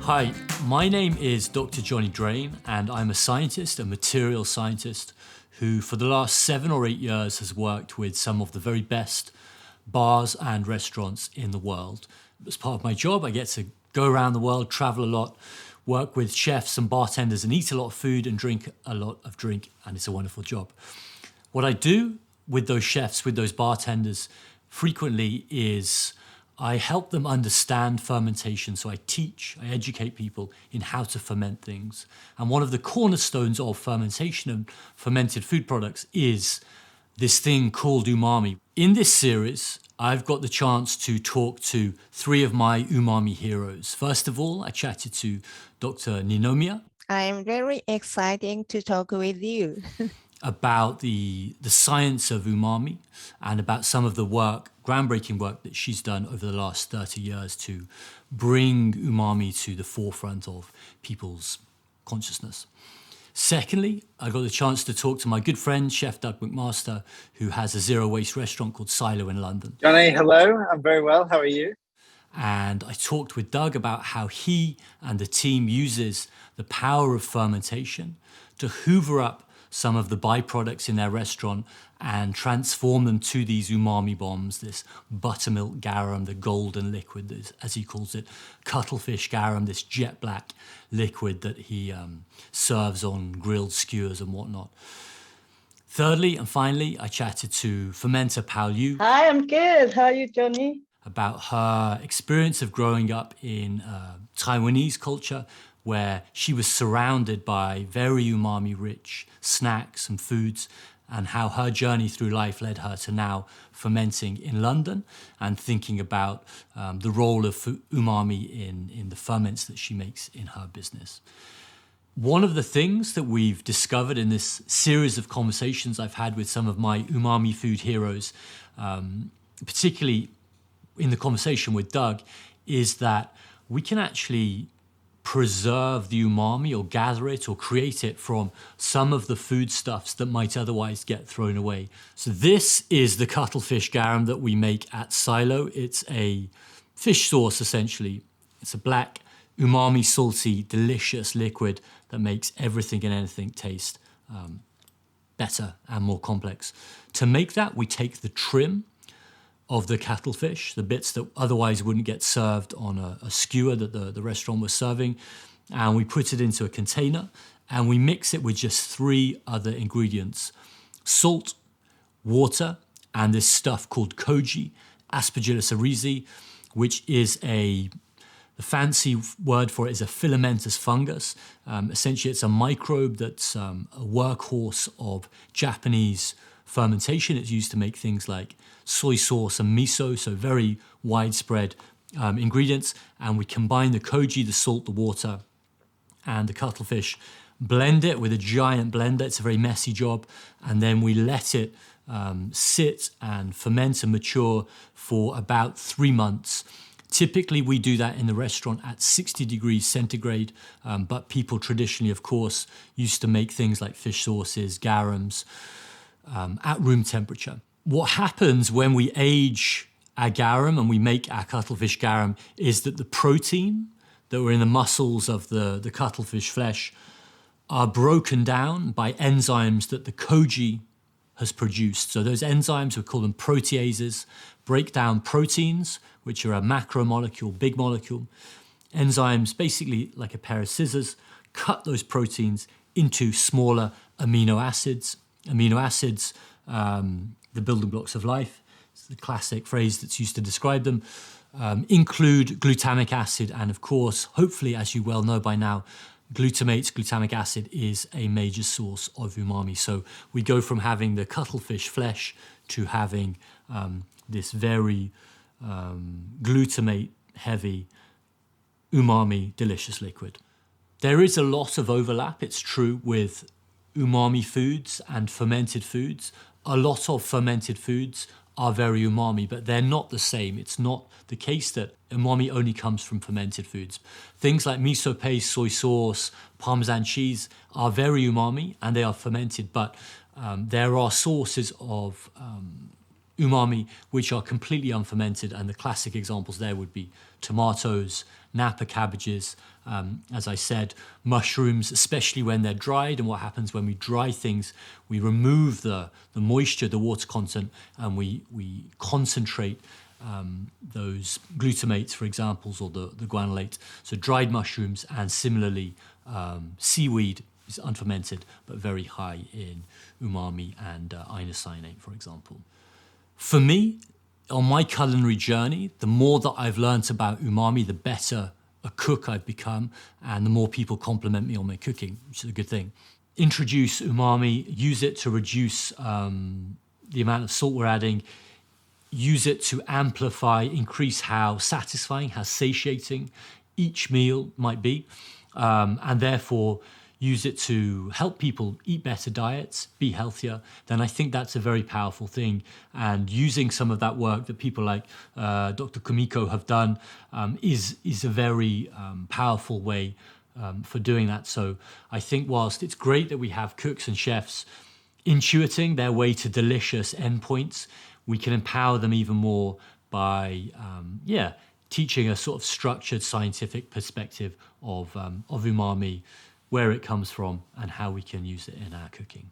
Hi, my name is Dr. Johnny Drain, and I'm a scientist, a material scientist, who for the last 7 or 8 years has worked with some of the very best bars and restaurants in the world. As part of my job, I get to go around the world, travel a lot, work with chefs and bartenders, and eat a lot of food and drink a lot of drink, and it's a wonderful job. What I do with those chefs, with those bartenders, frequently is I help them understand fermentation. So I educate people in how to ferment things. And one of the cornerstones of fermentation and fermented food products is this thing called umami. In this series, I've got the chance to talk to 3 of my umami heroes. First of all, I chatted to Dr. Ninomiya. I'm very excited to talk with you. About the science of umami and about some of the groundbreaking work that she's done over the last 30 years to bring umami to the forefront of people's consciousness. Secondly, I got the chance to talk to my good friend, Chef Doug McMaster, who has a zero-waste restaurant called Silo in London. Johnny, hello. I'm very well. How are you? And I talked with Doug about how he and the team uses the power of fermentation to hoover up some of the byproducts in their restaurant and transform them to these umami bombs, this buttermilk garum, the golden liquid, as he calls it, cuttlefish garum, this jet black liquid that he serves on grilled skewers and whatnot. Thirdly and finally, I chatted to fermenter Pao Liu. Hi, I'm good. How are you, Johnny? About her experience of growing up in Taiwanese culture, where she was surrounded by very umami-rich snacks and foods, and how her journey through life led her to now fermenting in London and thinking about the role of umami in the ferments that she makes in her business. One of the things that we've discovered in this series of conversations I've had with some of my umami food heroes, particularly in the conversation with Doug, is that we can actually preserve the umami or gather it or create it from some of the foodstuffs that might otherwise get thrown away. So this is the cuttlefish garum that we make at Silo. It's a fish sauce, essentially. It's a black, umami, salty, delicious liquid that makes everything and anything taste better and more complex. To make that, we take the trim of the cuttlefish, the bits that otherwise wouldn't get served on a skewer that the restaurant was serving, and we put it into a container and we mix it with just 3 other ingredients: salt, water, and this stuff called koji, Aspergillus oryzae, which is the fancy word for it is a filamentous fungus. Essentially, it's a microbe that's a workhorse of Japanese fermentation. It's used to make things like soy sauce and miso, so very widespread ingredients. And we combine the koji, the salt, the water, and the cuttlefish, blend it with a giant blender. It's a very messy job. And then we let it sit and ferment and mature for about 3 months. Typically, we do that in the restaurant at 60 degrees centigrade, but people traditionally, of course, used to make things like fish sauces, garums, at room temperature. What happens when we age our garum and we make our cuttlefish garum is that the protein that were in the muscles of the cuttlefish flesh are broken down by enzymes that the koji has produced. So those enzymes, we call them proteases, break down proteins, which are a macromolecule, big molecule. Enzymes, basically like a pair of scissors, cut those proteins into smaller amino acids. Amino acids, the building blocks of life, it's the classic phrase that's used to describe them, include glutamic acid. And of course, hopefully, as you well know by now, glutamic acid is a major source of umami. So we go from having the cuttlefish flesh to having this very glutamate-heavy, umami, delicious liquid. There is a lot of overlap, it's true, with umami foods and fermented foods. A lot of fermented foods are very umami, but they're not the same. It's not the case that umami only comes from fermented foods. Things like miso paste, soy sauce, Parmesan cheese are very umami and they are fermented, but there are sources of umami, which are completely unfermented. And the classic examples there would be tomatoes, Napa cabbages, as I said, mushrooms, especially when they're dried. And what happens when we dry things, we remove the moisture, the water content, and we concentrate those glutamates, for examples, or the guanylate. So dried mushrooms, and similarly seaweed is unfermented but very high in umami and isocyanate, for example. For me, on my culinary journey, the more that I've learnt about umami, the better a cook I've become, and the more people compliment me on my cooking, which is a good thing. Introduce umami, use it to reduce the amount of salt we're adding, use it to amplify, increase how satisfying, how satiating each meal might be, and therefore use it to help people eat better diets, be healthier, then I think that's a very powerful thing. And using some of that work that people like Dr. Kumiko have done is a very powerful way for doing that. So I think whilst it's great that we have cooks and chefs intuiting their way to delicious endpoints, we can empower them even more by teaching a sort of structured scientific perspective of umami, where it comes from, and how we can use it in our cooking.